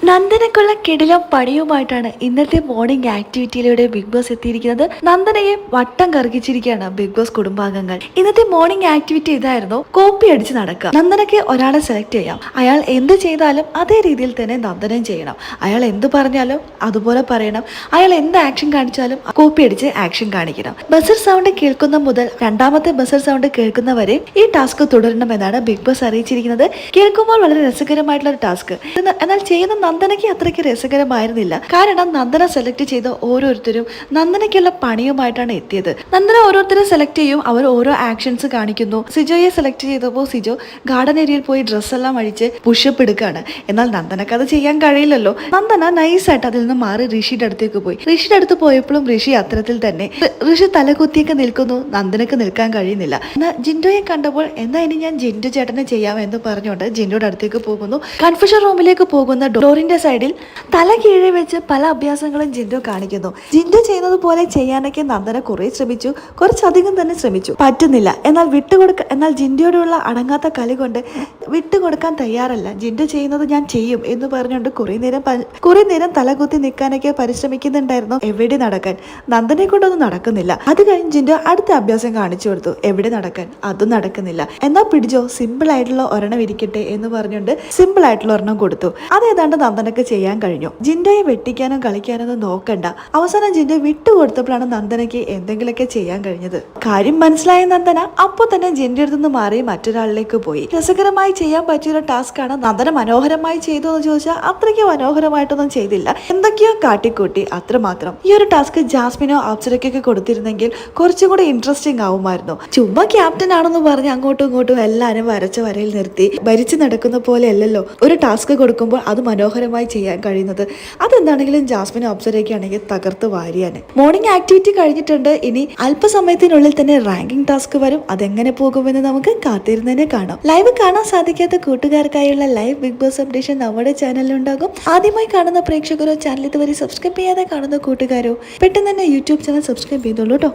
നന്ദനക്കുള്ള കിടിലം പണിയുമായിട്ടാണ് ഇന്നത്തെ morning ആക്ടിവിറ്റിയിലൂടെ big boss എത്തിയിരിക്കുന്നത്. നന്ദനയെ വട്ടം കറക്കിച്ചിരിക്കുകയാണ് ബിഗ് ബോസ് കുടുംബാംഗങ്ങൾ. ഇന്നത്തെ മോർണിംഗ് ആക്ടിവിറ്റി ഇതായിരുന്നു, കോപ്പി അടിച്ച് നടക്കുക. നന്ദനയ്ക്ക് ഒരാളെ സെലക്ട് ചെയ്യാം. അയാൾ എന്ത് ചെയ്താലും അതേ രീതിയിൽ തന്നെ നന്ദനം ചെയ്യണം. അയാൾ എന്ത് പറഞ്ഞാലും അതുപോലെ പറയണം. അയാൾ എന്ത് ആക്ഷൻ കാണിച്ചാലും കോപ്പി അടിച്ച് ആക്ഷൻ കാണിക്കണം. ബസർ സൗണ്ട് കേൾക്കുന്ന മുതൽ രണ്ടാമത്തെ ബസർ സൗണ്ട് കേൾക്കുന്നവരെ ഈ ടാസ്ക് തുടരണമെന്നാണ് ബിഗ് ബോസ് അറിയിച്ചിരിക്കുന്നത്. കേൾക്കുമ്പോൾ വളരെ രസകരമായിട്ടുള്ള ഒരു ടാസ്ക്, എന്നാൽ ചെയ്യുന്ന നന്ദനയ്ക്ക് അത്രയ്ക്ക് രസകരമായിരുന്നില്ല. കാരണം നന്ദന സെലക്ട് ചെയ്ത ഓരോരുത്തരും നന്ദനയ്ക്കുള്ള പണിയുമായിട്ടാണ് എത്തിയത്. നന്ദന ഓരോരുത്തരെ സെലക്ട് ചെയ്യും, അവർ ഓരോ ആക്ഷൻസ് കാണിക്കുന്നു. സിജോയെ സെലക്ട് ചെയ്തപ്പോൾ സിജോ ഗാർഡൻ ഏരിയയിൽ പോയി ഡ്രസ്സെല്ലാം അഴിച്ച് പുഷപ്പ് എടുക്കുകയാണ്. എന്നാൽ നന്ദനക്ക് അത് ചെയ്യാൻ കഴിയില്ലല്ലോ. നന്ദന നൈസായിട്ട് അതിൽ നിന്ന് മാറി ഋഷിയുടെ അടുത്തേക്ക് പോയി. ഋഷിയുടെ അടുത്ത് പോയപ്പോഴും ഋഷി അത്തരത്തിൽ തന്നെ. ഋഷി തലകുത്തിയൊക്കെ നിൽക്കുന്നു, നന്ദനക്ക് നിൽക്കാൻ കഴിയുന്നില്ല. എന്നാൽ ജിൻഡോയെ കണ്ടപ്പോൾ എന്നാ ഇനി ഞാൻ ജിൻഡു ചേട്ടനെ ചെയ്യാം എന്ന് പറഞ്ഞുകൊണ്ട് ജിൻഡോയുടെ അടുത്തേക്ക് പോകുന്നു. കൺഫ്യൂഷൻ റൂമിലേക്ക് പോകുന്ന ഡോറിന്റെ സൈഡിൽ തല കീഴെ വെച്ച് പല അഭ്യാസങ്ങളും ജിൻഡു കാണിക്കുന്നു. ജിൻഡു ചെയ്യുന്നത് പോലെ ചെയ്യാനൊക്കെ നന്ദന കുറെ ശ്രമിച്ചു, കുറച്ചധികം തന്നെ ശ്രമിച്ചു, പറ്റുന്നില്ല. എന്നാൽ ജിൻഡോയോടുള്ള അടങ്ങാത്ത കളി കൊണ്ട് വിട്ടുകൊടുക്കാൻ തയ്യാറല്ല. ജിൻഡു ചെയ്യുന്നത് ഞാൻ ചെയ്യും എന്ന് പറഞ്ഞുകൊണ്ട് കുറെ നേരം തലകുത്തി നിൽക്കാനൊക്കെ പരിശ്രമിക്കുന്നുണ്ടായിരുന്നു. എവിടെ നടക്കാൻ, നന്ദനെ കൊണ്ടൊന്നും നടക്കുന്നില്ല. അത് കഴിഞ്ഞ് ജിൻഡു അടുത്ത അഭ്യാസം കാണിച്ചു കൊടുത്തു. എവിടെ നടക്കാൻ, അതും നടക്കുന്നില്ല. എന്നാ പിടിച്ചോ, സിമ്പിൾ ആയിട്ടുള്ള ഒരെണ്ണം ഇരിക്കട്ടെ എന്ന് പറഞ്ഞുകൊണ്ട് സിമ്പിൾ ആയിട്ടുള്ള ഒരെണ്ണം കൊടുത്തു. അതേതാണ്ട് നന്ദനക്ക് ചെയ്യാൻ കഴിഞ്ഞു. ജിൻഡോയെ വെട്ടിക്കാനും കളിക്കാനൊന്നും നോക്കണ്ട. അവസാനം ജിൻഡോ വിട്ടുകൊടുത്തപ്പോഴാണ് നന്ദനയ്ക്ക് എന്തെങ്കിലുമൊക്കെ ചെയ്യാൻ കഴിഞ്ഞത്. കാര്യം മനസ്സിലായ നന്ദന അപ്പോൾ തന്നെ ജിൻഡോ അടുത്ത് നിന്ന് മാറി മറ്റൊരാളിലേക്ക് പോയി. രസകരമായി ചെയ്യാൻ പറ്റിയൊരു ടാസ്ക് ആണ്. നന്ദന മനോഹരമായി ചെയ്തു എന്ന് ചോദിച്ചാൽ അത്രയ്ക്ക് മനോഹരമായിട്ടൊന്നും ചെയ്തില്ല, എന്തൊക്കെയോ കാട്ടിക്കൂട്ടി, അത്രമാത്രം. ഈ ഒരു ടാസ്ക് ജാസ്മിനോ അപ്സരയ്ക്കൊക്കെ കൊടുത്തിരുന്നെങ്കിൽ കുറച്ചും കൂടി ഇൻട്രസ്റ്റിംഗ് ആവുമായിരുന്നു. ചുമ്മാ ക്യാപ്റ്റൻ ആണെന്ന് പറഞ്ഞ് അങ്ങോട്ടും ഇങ്ങോട്ടും എല്ലാവരും വരച്ച വരയിൽ നിർത്തി ഭരിച്ചു നടക്കുന്ന പോലെ അല്ലല്ലോ ഒരു ടാസ്ക് കൊടുക്കുമ്പോൾ അത് മനോഹരമായി ചെയ്യാൻ കഴിയുന്നത്. അതെന്താണെങ്കിലും ജാസ്മിനും അപ്സരയ്ക്കാണെങ്കിൽ തകർത്ത് വാരിയാണ്. മോർണിംഗ് ആക്ടിവിറ്റി കഴിഞ്ഞിട്ടുണ്ട്. ഇനി അല്പസമയത്തിനുള്ളിൽ തന്നെ റാങ്കിംഗ് ടാസ്ക് വരും. അതെങ്ങനെ പോകുമെന്ന് നമുക്ക് കാത്തിരുന്നതിനെ കാണാം. ലൈവ് കാണാൻ സാധിക്കാത്ത കൂട്ടുകാർക്കായുള്ള ലൈവ് ബിഗ് ബോസ് അപ്ഡേഷൻ നമ്മുടെ ചാനലിലുണ്ടാകും. ആദ്യമായി കാണുന്ന പ്രേക്ഷകരോ, ചാനൽ ഇതുവരെ സബ്സ്ക്രൈബ് ചെയ്യാതെ കാണുന്ന കൂട്ടുകാരോ പെട്ടെന്ന് തന്നെ യൂട്യൂബ് ചാനൽ സബ്സ്ക്രൈബ് ചെയ്തോളൂ കേട്ടോ.